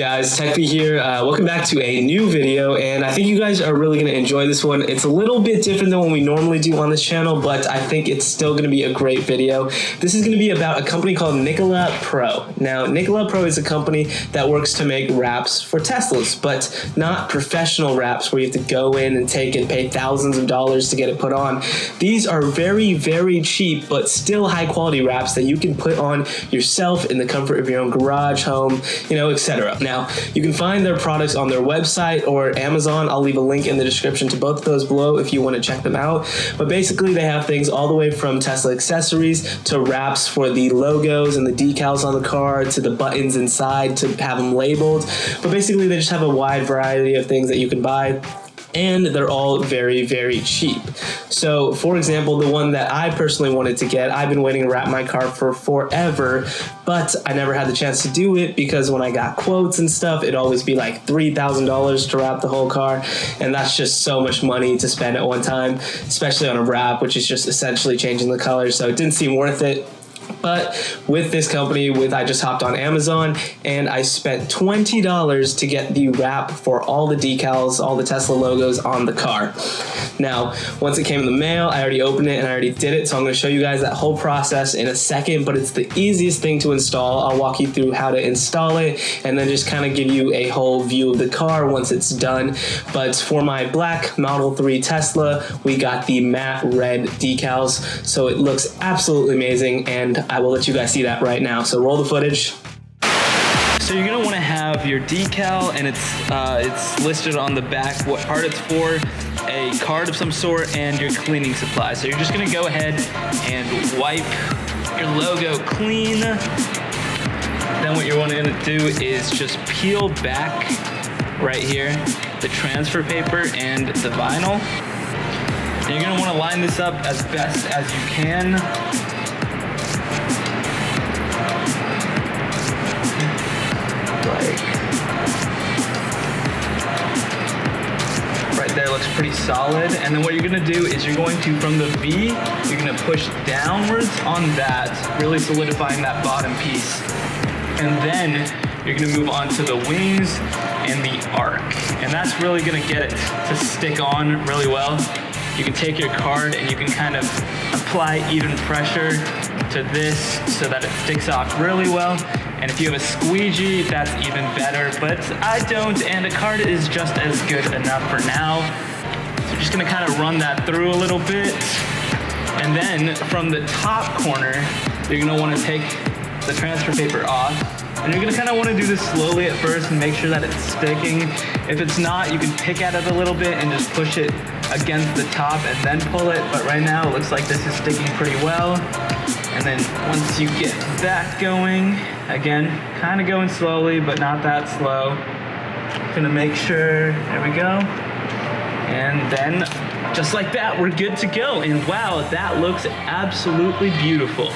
guys? TechB here. Welcome back to a new video, and I think you guys are really going to enjoy this one. It's a little bit different than what we normally do on this channel, but I think it's still going to be a great video. This is going to be about a company called Nikola Pro. Now, Nikola Pro is a company that works to make wraps for Teslas, but not professional wraps where you have to go in and pay thousands of dollars to get it put on. These are very, very cheap, but still high quality wraps that you can put on yourself in the comfort of your own garage, home, etc. Now, you can find their products on their website or Amazon. I'll leave a link in the description to both of those below if you want to check them out. But basically, they have things all the way from Tesla accessories to wraps for the logos and the decals on the car to the buttons inside to have them labeled. But basically, they just have a wide variety of things that you can buy, and they're all very, very cheap. So, for example, the one that I personally wanted to get, I've been waiting to wrap my car for forever, but I never had the chance to do it because when I got quotes and stuff, it'd always be like $3,000 to wrap the whole car, and that's just so much money to spend at one time, especially on a wrap, which is just essentially changing the color, so it didn't seem worth it. But with this company, I just hopped on Amazon and I spent $20 to get the wrap for all the decals, all the Tesla logos on the car. Now, once it came in the mail, I already opened it and I already did it. So I'm going to show you guys that whole process in a second, but it's the easiest thing to install. I'll walk you through how to install it and then just kind of give you a whole view of the car once it's done. But for my black Model 3 Tesla, we got the matte red decals. So it looks absolutely amazing, and I will let you guys see that right now. So roll the footage. So you're gonna want to have your decal, and it's listed on the back what part it's for, a card of some sort, and your cleaning supply. So you're just gonna go ahead and wipe your logo clean. Then what you're wanting to do is just peel back right here the transfer paper and the vinyl. And you're gonna want to line this up as best as you can. Right there looks pretty solid. And then what you're gonna do is you're going to, from the V, you're gonna push downwards on that, really solidifying that bottom piece. And then you're gonna move on to the wings and the arc. And that's really gonna get it to stick on really well. You can take your card and you can kind of apply even pressure to this so that it sticks off really well. And if you have a squeegee, that's even better, but I don't, and a card is just as good enough for now. So I'm just gonna kind of run that through a little bit. And then from the top corner, you're gonna wanna take the transfer paper off. And you're gonna kind of want to do this slowly at first and make sure that it's sticking. If it's not, you can pick at it a little bit and just push it against the top and then pull it. But right now it looks like this is sticking pretty well. And then once you get that going, again, kind of going slowly, but not that slow. Gonna make sure, there we go. And then just like that, we're good to go. And wow, that looks absolutely beautiful.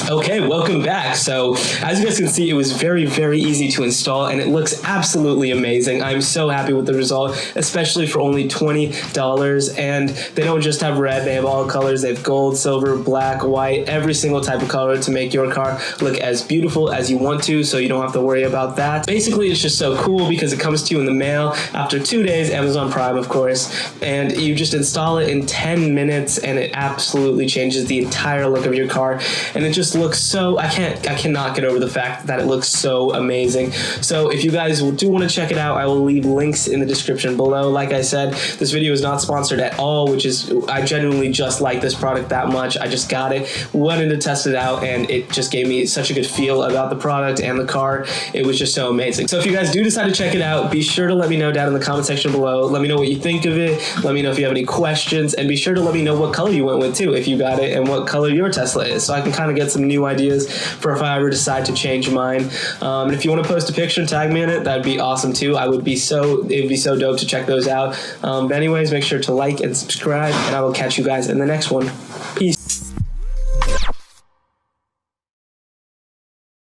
Okay, welcome back. So as you guys can see, it was very, very easy to install and it looks absolutely amazing. I'm so happy with the result, especially for only $20. And they don't just have red, they have all colors. They have gold, silver, black, white, every single type of color to make your car look as beautiful as you want to, so you don't have to worry about that. Basically, it's just so cool because it comes to you in the mail after 2 days, Amazon Prime, of course, and you just install it in 10 minutes and it absolutely changes the entire look of your car. And it just looks so, I cannot get over the fact that it looks so amazing. So if you guys do want to check it out, I will leave links in the description below. Like I said, this video is not sponsored at all, which is, I genuinely just like this product that much. I just got it, wanted to test it out, and it just gave me such a good feel about the product and the car. It was just so amazing. So if you guys do decide to check it out, be sure to let me know down in the comment section below. Let me know what you think of it. Let me know if you have any questions, and be sure to let me know what color you went with too, if you got it, and what color your Tesla is, so I can kind of get some new ideas for if I ever decide to change mine. And if you want to post a picture and tag me in it, that'd be awesome too. It would be so dope to check those out. But anyways, make sure to like and subscribe, and I will catch you guys in the next one. Peace.